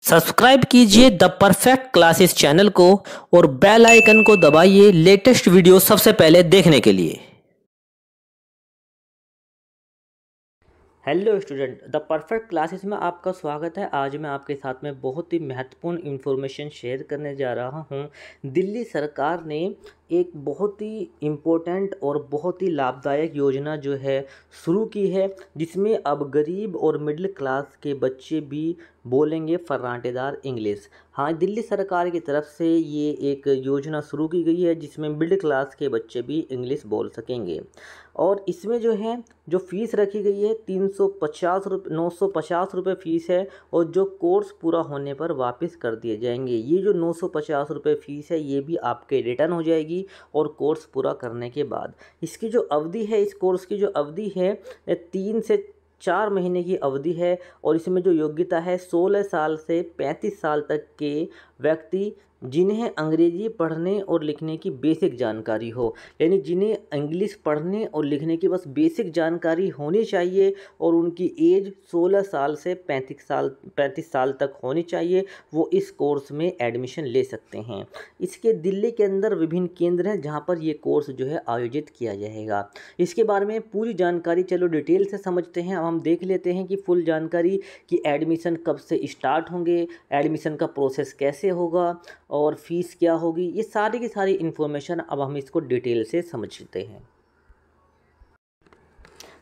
Subscribe कीजिए the perfect classes channel को और बेल आइकन को दबाइए लेटेस्ट वीडियो सबसे पहले देखने के लिए। Hello student, the perfect classes में आपका स्वागत है। आज मैं आपके साथ में बहुत ही महत्वपूर्ण इन्फॉर्मेशन शेयर करने जा रहा हूं। दिल्ली सरकार ने एक बहुत ही इम्पोर्टेंट और बहुत ही लाभदायक योजना जो है शुरू की है, जिसमें अब गरीब और मिडिल क्लास के बच्चे भी बोलेंगे फर्राटेदार इंग्लिश। हाँ, दिल्ली सरकार की तरफ से ये एक योजना शुरू की गई है जिसमें मिडिल क्लास के बच्चे भी इंग्लिश बोल सकेंगे। और इसमें जो है जो फ़ीस रखी गई है 950 रुपये फ़ीस है, और जो कोर्स पूरा होने पर वापस कर दिए जाएंगे। ये जो 950 रुपये फ़ीस है ये भी आपके रिटर्न हो जाएगी और कोर्स पूरा करने के बाद। इसकी जो अवधि है, इस कोर्स की जो अवधि है 3 से 4 महीने की अवधि है। और इसमें जो योग्यता है 16 साल से 35 साल तक के व्यक्ति जिन्हें अंग्रेजी पढ़ने और लिखने की बेसिक जानकारी हो, यानी जिन्हें इंग्लिश पढ़ने और लिखने की बस बेसिक जानकारी होनी चाहिए और उनकी एज 16 साल से 35 साल तक होनी चाहिए, वो इस कोर्स में एडमिशन ले सकते हैं। इसके दिल्ली के अंदर विभिन्न केंद्र हैं जहाँ पर ये कोर्स जो है आयोजित किया जाएगा। इसके बारे में पूरी जानकारी चलो डिटेल से समझते हैं। अब हम देख लेते हैं कि फुल जानकारी कि एडमिशन कब से स्टार्ट होंगे, एडमिशन का प्रोसेस कैसे होगा और फीस क्या होगी। ये सारी की सारी इन्फॉर्मेशन अब हम इसको डिटेल से समझते हैं।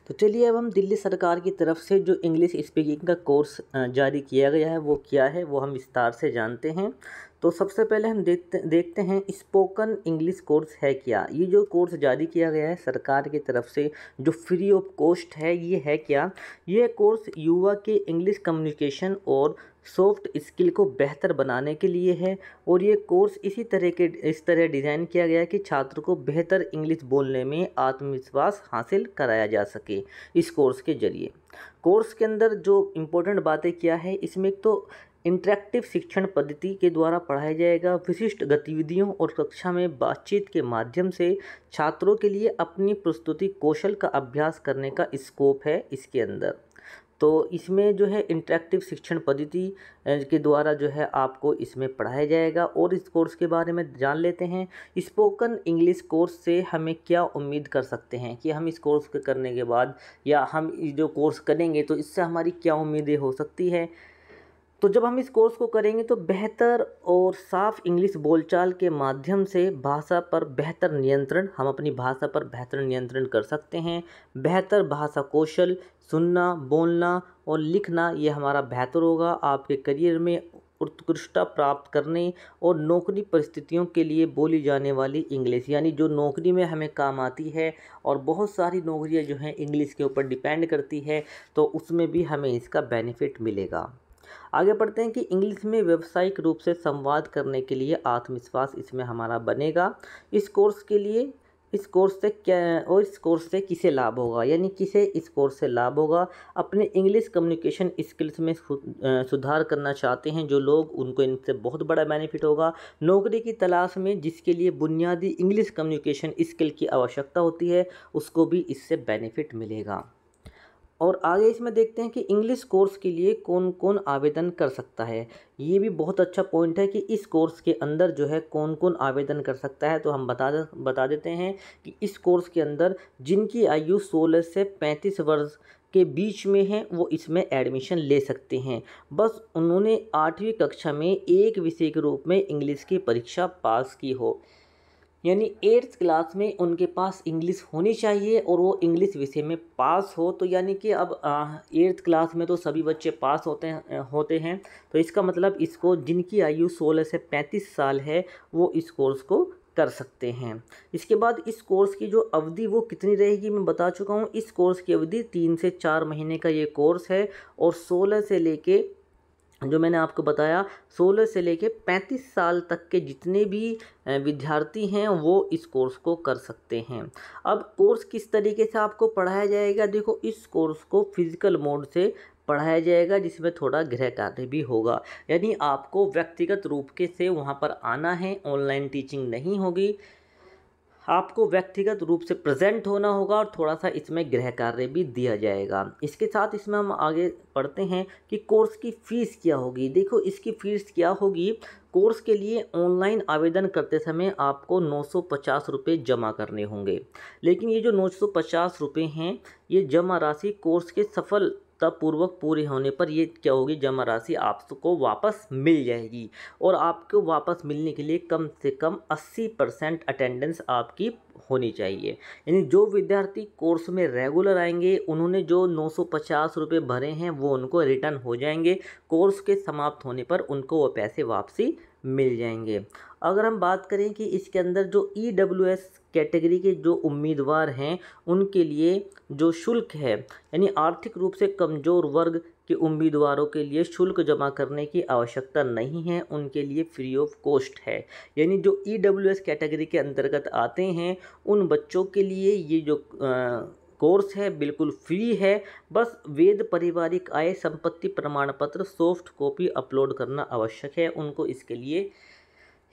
तो चलिए, अब हम दिल्ली सरकार की तरफ से जो इंग्लिश स्पीकिंग का कोर्स जारी किया गया है वो क्या है, वो हम विस्तार से जानते हैं। तो सबसे पहले हम देखते हैं स्पोकन इंग्लिश कोर्स है क्या। ये जो कोर्स जारी किया गया है सरकार की तरफ से, जो फ्री ऑफ कॉस्ट है, ये है क्या। ये कोर्स युवा के इंग्लिश कम्युनिकेशन और सॉफ्ट स्किल को बेहतर बनाने के लिए है। और ये कोर्स इस तरह डिज़ाइन किया गया है कि छात्र को बेहतर इंग्लिश बोलने में आत्मविश्वास हासिल कराया जा सके इस कोर्स के जरिए। कोर्स के अंदर जो इम्पोर्टेंट बातें क्या है, इसमें तो इंटरेक्टिव शिक्षण पद्धति के द्वारा पढ़ाया जाएगा। विशिष्ट गतिविधियों और कक्षा में बातचीत के माध्यम से छात्रों के लिए अपनी प्रस्तुति कौशल का अभ्यास करने का स्कोप है इसके अंदर। तो इसमें जो है इंटरेक्टिव शिक्षण पद्धति के द्वारा जो है आपको इसमें पढ़ाया जाएगा। और इस कोर्स के बारे में जान लेते हैं। स्पोकन इंग्लिश कोर्स से हमें क्या उम्मीद कर सकते हैं कि हम इस कोर्स के करने के बाद, या हम जो कोर्स करेंगे तो इससे हमारी क्या उम्मीदें हो सकती है। तो जब हम इस कोर्स को करेंगे तो बेहतर और साफ इंग्लिश बोलचाल के माध्यम से हम अपनी भाषा पर बेहतर नियंत्रण कर सकते हैं। बेहतर भाषा कौशल, सुनना, बोलना और लिखना, ये हमारा बेहतर होगा आपके करियर में उत्कृष्टता प्राप्त करने और नौकरी परिस्थितियों के लिए बोली जाने वाली इंग्लिश, यानी जो नौकरी में हमें काम आती है। और बहुत सारी नौकरियां जो हैं इंग्लिश के ऊपर डिपेंड करती है, तो उसमें भी हमें इसका बेनिफिट मिलेगा। आगे बढ़ते हैं कि इंग्लिश में व्यावसायिक रूप से संवाद करने के लिए आत्मविश्वास इसमें हमारा बनेगा। इस कोर्स से किसे लाभ होगा, यानी किसे इस कोर्स से लाभ होगा। अपने इंग्लिश कम्युनिकेशन स्किल्स में सुधार करना चाहते हैं जो लोग, उनको इनसे बहुत बड़ा बेनिफिट होगा। नौकरी की तलाश में जिसके लिए बुनियादी इंग्लिश कम्युनिकेशन स्किल की आवश्यकता होती है, उसको भी इससे बेनिफिट मिलेगा। और आगे इसमें देखते हैं कि इंग्लिश कोर्स के लिए कौन कौन आवेदन कर सकता है। ये भी बहुत अच्छा पॉइंट है कि इस कोर्स के अंदर जो है कौन कौन आवेदन कर सकता है। तो हम बता देते हैं कि इस कोर्स के अंदर जिनकी आयु 16 से 35 वर्ष के बीच में है वो इसमें एडमिशन ले सकते हैं। बस उन्होंने 8वीं कक्षा में एक विषय के रूप में इंग्लिश की परीक्षा पास की हो, यानी 8th क्लास में उनके पास इंग्लिश होनी चाहिए और वो इंग्लिश विषय में पास हो। तो यानी कि अब 8th क्लास में तो सभी बच्चे पास होते हैं। तो इसका मतलब इसको, जिनकी आयु 16 से 35 साल है, वो इस कोर्स को कर सकते हैं। इसके बाद इस कोर्स की जो अवधि वो कितनी रहेगी मैं बता चुका हूँ। इस कोर्स की अवधि 3 से 4 महीने का ये कोर्स है। और 16 से लेके, जो मैंने आपको बताया, 16 से लेके 35 साल तक के जितने भी विद्यार्थी हैं वो इस कोर्स को कर सकते हैं। अब कोर्स किस तरीके से आपको पढ़ाया जाएगा, देखो, इस कोर्स को फिजिकल मोड से पढ़ाया जाएगा जिसमें थोड़ा गृह कार्य भी होगा, यानी आपको व्यक्तिगत रूप के से वहाँ पर आना है, ऑनलाइन टीचिंग नहीं होगी। आपको व्यक्तिगत रूप से प्रेजेंट होना होगा और थोड़ा सा इसमें गृह कार्य भी दिया जाएगा। इसके साथ इसमें हम आगे पढ़ते हैं कि कोर्स की फ़ीस क्या होगी। देखो इसकी फ़ीस क्या होगी। कोर्स के लिए ऑनलाइन आवेदन करते समय आपको 950 रुपये जमा करने होंगे। लेकिन ये जो 950 रुपये हैं, ये जमा राशि कोर्स के सफलतापूर्वक पूरे होने पर ये क्या होगी, जमा राशि आपको वापस मिल जाएगी। और आपको वापस मिलने के लिए कम से कम 80% अटेंडेंस आपकी होनी चाहिए। यानी जो विद्यार्थी कोर्स में रेगुलर आएंगे, उन्होंने जो 950 रुपये भरे हैं वो उनको रिटर्न हो जाएंगे। कोर्स के समाप्त होने पर उनको वो पैसे वापसी मिल जाएंगे। अगर हम बात करें कि इसके अंदर जो EWS कैटेगरी के जो उम्मीदवार हैं, उनके लिए जो शुल्क है, यानी आर्थिक रूप से कमज़ोर वर्ग के उम्मीदवारों के लिए शुल्क जमा करने की आवश्यकता नहीं है, उनके लिए फ्री ऑफ कॉस्ट है। यानी जो EWS कैटेगरी के अंतर्गत आते हैं, उन बच्चों के लिए ये जो कोर्स है बिल्कुल फ्री है। बस वैध पारिवारिक आय संपत्ति प्रमाण पत्र सॉफ्ट कॉपी अपलोड करना आवश्यक है। उनको इसके लिए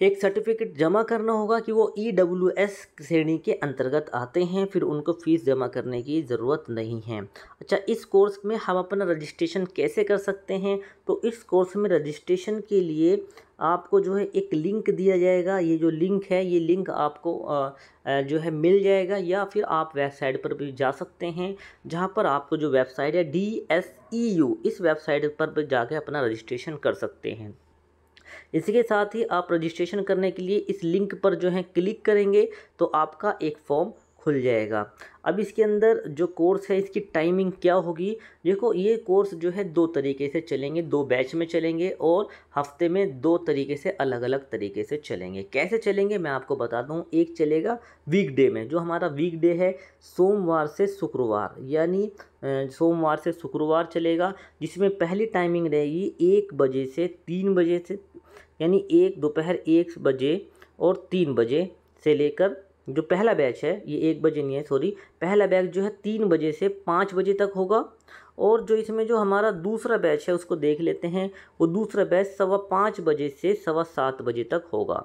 एक सर्टिफिकेट जमा करना होगा कि वो EWS श्रेणी के अंतर्गत आते हैं, फिर उनको फ़ीस जमा करने की ज़रूरत नहीं है। अच्छा, इस कोर्स में हम अपना रजिस्ट्रेशन कैसे कर सकते हैं? तो इस कोर्स में रजिस्ट्रेशन के लिए आपको जो है एक लिंक दिया जाएगा। ये जो लिंक है, ये लिंक आपको जो है मिल जाएगा, या फिर आप वेबसाइट पर भी जा सकते हैं, जहाँ पर आपको जो वेबसाइट है DSEU, इस वेबसाइट पर भी जाके अपना रजिस्ट्रेशन कर सकते हैं। इसके साथ ही आप रजिस्ट्रेशन करने के लिए इस लिंक पर जो है क्लिक करेंगे तो आपका एक फॉर्म खुल जाएगा। अब इसके अंदर जो कोर्स है, इसकी टाइमिंग क्या होगी? देखो ये कोर्स जो है 2 तरीके से चलेंगे, 2 बैच में चलेंगे और हफ्ते में 2 तरीके से अलग अलग तरीके से चलेंगे। कैसे चलेंगे मैं आपको बता दूं। एक चलेगा वीकडे में, जो हमारा वीकडे है सोमवार से शुक्रवार, यानी सोमवार से शुक्रवार चलेगा, जिसमें पहली टाइमिंग रहेगी 1 बजे से 3 बजे से, यानी दोपहर 1 बजे और 3 बजे से लेकर, जो पहला बैच है ये 1 बजे नहीं है, सॉरी, पहला बैच जो है 3 बजे से 5 बजे तक होगा। और जो इसमें जो हमारा दूसरा बैच है उसको देख लेते हैं। वो दूसरा बैच 5:15 बजे से 7:15 बजे तक होगा।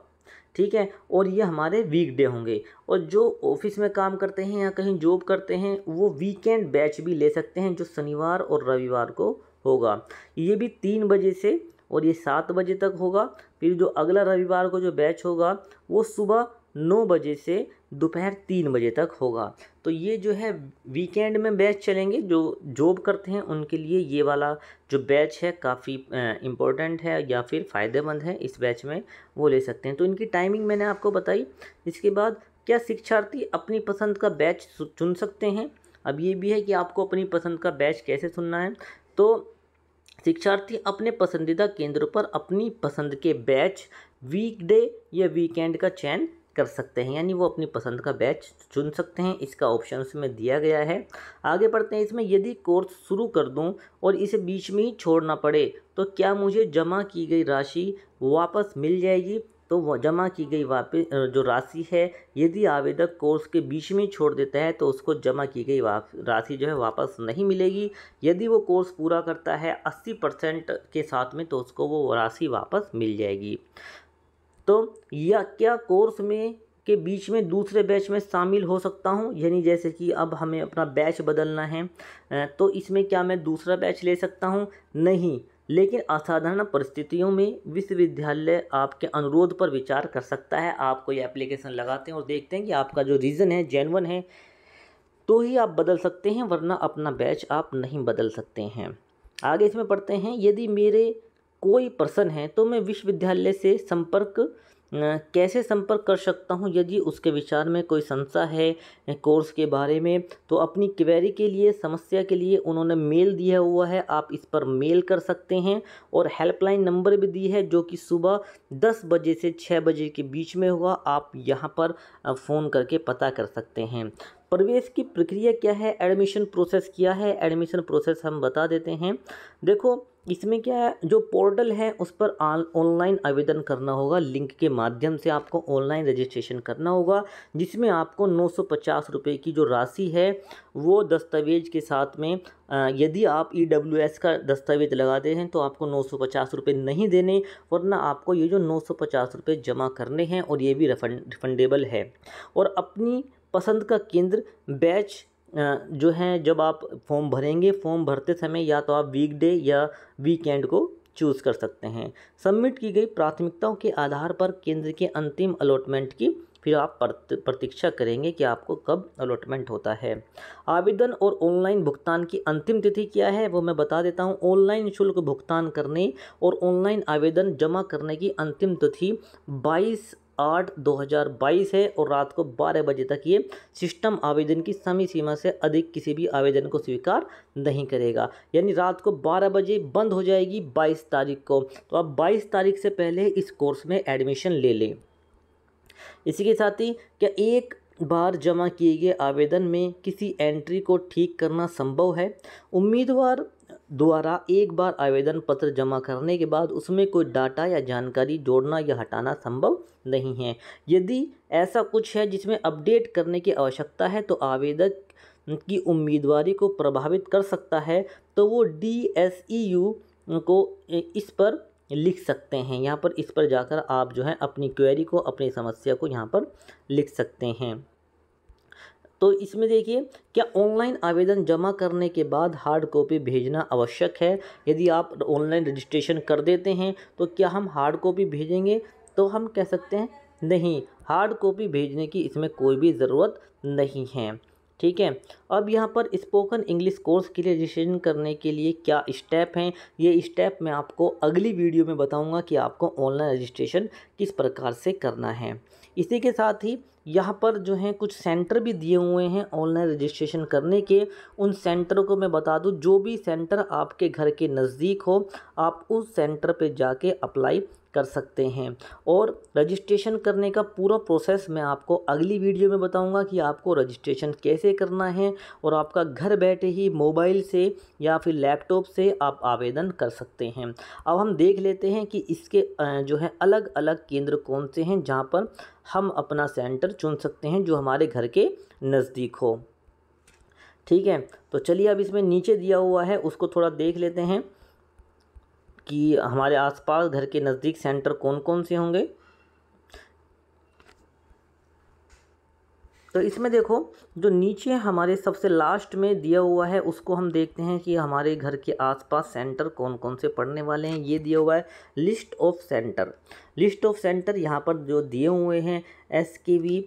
ठीक है, और ये हमारे वीकडे होंगे। और जो ऑफिस में काम करते हैं या कहीं जॉब करते हैं, वो वीकेंड बैच भी ले सकते हैं, जो शनिवार और रविवार को होगा। ये भी 3 बजे से और ये 7 बजे तक होगा। फिर जो अगला रविवार को जो बैच होगा वो सुबह 9 बजे से दोपहर 3 बजे तक होगा। तो ये जो है वीकेंड में बैच चलेंगे। जो जॉब करते हैं उनके लिए ये वाला जो बैच है काफ़ी इम्पोर्टेंट है या फिर फ़ायदेमंद है। इस बैच में वो ले सकते हैं। तो इनकी टाइमिंग मैंने आपको बताई। इसके बाद क्या शिक्षार्थी अपनी पसंद का बैच चुन सकते हैं? अब ये भी है कि आपको अपनी पसंद का बैच कैसे चुनना है। तो शिक्षार्थी अपने पसंदीदा केंद्रों पर अपनी पसंद के बैच वीकडे या वीकेंड का चयन कर सकते हैं, यानी वो अपनी पसंद का बैच चुन सकते हैं। इसका ऑप्शन उसमें दिया गया है। आगे बढ़ते हैं। इसमें यदि कोर्स शुरू कर दूं और इसे बीच में ही छोड़ना पड़े तो क्या मुझे जमा की गई राशि वापस मिल जाएगी? तो वो जमा की गई वापस जो राशि है, यदि आवेदक कोर्स के बीच में छोड़ देता है तो उसको जमा की गई राशि जो है वापस नहीं मिलेगी। यदि वो कोर्स पूरा करता है 80% के साथ में तो उसको वो राशि वापस मिल जाएगी। तो या क्या कोर्स में के बीच में दूसरे बैच में शामिल हो सकता हूं? यानी जैसे कि अब हमें अपना बैच बदलना है, तो इसमें क्या मैं दूसरा बैच ले सकता हूं? नहीं, लेकिन असाधारण परिस्थितियों में विश्वविद्यालय आपके अनुरोध पर विचार कर सकता है। आप कोई एप्लीकेशन लगाते हैं और देखते हैं कि आपका जो रीज़न है जेन्युइन है, तो ही आप बदल सकते हैं, वरना अपना बैच आप नहीं बदल सकते हैं। आगे इसमें पढ़ते हैं। यदि मेरे कोई प्रश्न है तो मैं विश्वविद्यालय से कैसे संपर्क कर सकता हूं? यदि उसके विचार में कोई संशय है कोर्स के बारे में, तो अपनी क्वेरी के लिए, समस्या के लिए उन्होंने मेल दिया हुआ है, आप इस पर मेल कर सकते हैं। और हेल्पलाइन नंबर भी दी है जो कि सुबह 10 बजे से 6 बजे के बीच में होगा। आप यहां पर फ़ोन करके पता कर सकते हैं। प्रवेश की प्रक्रिया क्या है? एडमिशन प्रोसेस क्या है? एडमिशन प्रोसेस हम बता देते हैं। देखो, इसमें क्या है, जो पोर्टल है उस पर ऑनलाइन आवेदन करना होगा। लिंक के माध्यम से आपको ऑनलाइन रजिस्ट्रेशन करना होगा, जिसमें आपको 950 रुपये की जो राशि है वो दस्तावेज के साथ में यदि आप EWS का दस्तावेज लगाते हैं तो आपको 950 रुपये नहीं देने, वरना आपको ये जो 950 रुपये जमा करने हैं और ये भी रिफंडेबल है। और अपनी पसंद का केंद्र बैच जो है, जब आप फॉर्म भरेंगे, फॉर्म भरते समय या तो आप वीकडे या वीकेंड को चूज़ कर सकते हैं। सबमिट की गई प्राथमिकताओं के आधार पर केंद्र के अंतिम अलॉटमेंट की फिर आप प्रतीक्षा करेंगे कि आपको कब अलॉटमेंट होता है। आवेदन और ऑनलाइन भुगतान की अंतिम तिथि क्या है वो मैं बता देता हूँ। ऑनलाइन शुल्क भुगतान करने और ऑनलाइन आवेदन जमा करने की अंतिम तिथि 22/8/2022 है और रात को 12 बजे तक ये सिस्टम आवेदन की समय सीमा से अधिक किसी भी आवेदन को स्वीकार नहीं करेगा। यानी रात को 12 बजे बंद हो जाएगी 22 तारीख को। तो आप 22 तारीख से पहले इस कोर्स में एडमिशन ले लें। इसी के साथ ही क्या एक बार जमा किए गए आवेदन में किसी एंट्री को ठीक करना संभव है? उम्मीदवार द्वारा एक बार आवेदन पत्र जमा करने के बाद उसमें कोई डाटा या जानकारी जोड़ना या हटाना संभव नहीं है। यदि ऐसा कुछ है जिसमें अपडेट करने की आवश्यकता है तो आवेदक की उम्मीदवारी को प्रभावित कर सकता है, तो वो DSEU को इस पर लिख सकते हैं। यहाँ पर इस पर जाकर आप जो है अपनी क्वेरी को, अपनी समस्या को यहाँ पर लिख सकते हैं। तो इसमें देखिए, क्या ऑनलाइन आवेदन जमा करने के बाद हार्ड कॉपी भेजना आवश्यक है? यदि आप ऑनलाइन रजिस्ट्रेशन कर देते हैं तो क्या हम हार्ड कॉपी भेजेंगे? तो हम कह सकते हैं नहीं, हार्ड कॉपी भेजने की इसमें कोई भी ज़रूरत नहीं है। ठीक है। अब यहाँ पर स्पोकन इंग्लिश कोर्स के लिए रजिस्ट्रेशन करने के लिए क्या स्टेप हैं, ये स्टेप मैं आपको अगली वीडियो में बताऊंगा कि आपको ऑनलाइन रजिस्ट्रेशन किस प्रकार से करना है। इसी के साथ ही यहाँ पर जो है कुछ सेंटर भी दिए हुए हैं ऑनलाइन रजिस्ट्रेशन करने के। उन सेंटर को मैं बता दूं, जो भी सेंटर आपके घर के नज़दीक हो आप उस सेंटर पे जाके अप्लाई कर सकते हैं। और रजिस्ट्रेशन करने का पूरा प्रोसेस मैं आपको अगली वीडियो में बताऊंगा कि आपको रजिस्ट्रेशन कैसे करना है और आपका घर बैठे ही मोबाइल से या फिर लैपटॉप से आप आवेदन कर सकते हैं। अब हम देख लेते हैं कि इसके जो है अलग अलग केंद्र कौन से हैं जहां पर हम अपना सेंटर चुन सकते हैं जो हमारे घर के नज़दीक हो। ठीक है, तो चलिए अब इसमें नीचे दिया हुआ है उसको थोड़ा देख लेते हैं कि हमारे आसपास घर के नज़दीक सेंटर कौन कौन से होंगे। तो इसमें देखो, जो नीचे हमारे सबसे लास्ट में दिया हुआ है उसको हम देखते हैं कि हमारे घर के आसपास सेंटर कौन कौन से पड़ने वाले हैं। ये दिया हुआ है list of centre. List of centre यहाँ पर जो दिए हुए हैं SKB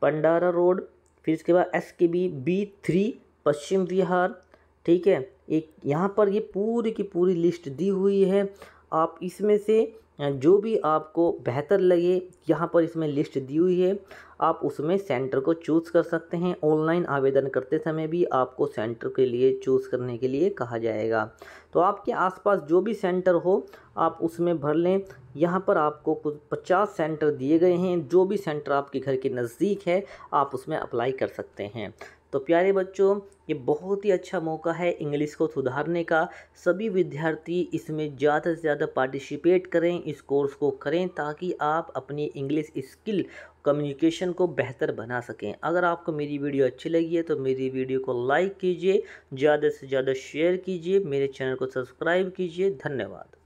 पंडारा रोड, फिर इसके बाद SKB B3 पश्चिम विहार। ठीक है, एक यहाँ पर ये पूरी की पूरी लिस्ट दी हुई है। आप इसमें से जो भी आपको बेहतर लगे, यहाँ पर इसमें लिस्ट दी हुई है, आप उसमें सेंटर को चूज़ कर सकते हैं। ऑनलाइन आवेदन करते समय भी आपको सेंटर के लिए चूज़ करने के लिए कहा जाएगा। तो आपके आसपास जो भी सेंटर हो आप उसमें भर लें। यहाँ पर आपको कुछ 50 सेंटर दिए गए हैं। जो भी सेंटर आपके घर के नज़दीक है आप उसमें अप्लाई कर सकते हैं। तो प्यारे बच्चों, ये बहुत ही अच्छा मौका है इंग्लिश को सुधारने का। सभी विद्यार्थी इसमें ज़्यादा से ज़्यादा पार्टिसिपेट करें, इस कोर्स को करें ताकि आप अपनी इंग्लिश स्किल कम्युनिकेशन को बेहतर बना सकें। अगर आपको मेरी वीडियो अच्छी लगी है तो मेरी वीडियो को लाइक कीजिए, ज़्यादा से ज़्यादा शेयर कीजिए, मेरे चैनल को सब्सक्राइब कीजिए। धन्यवाद।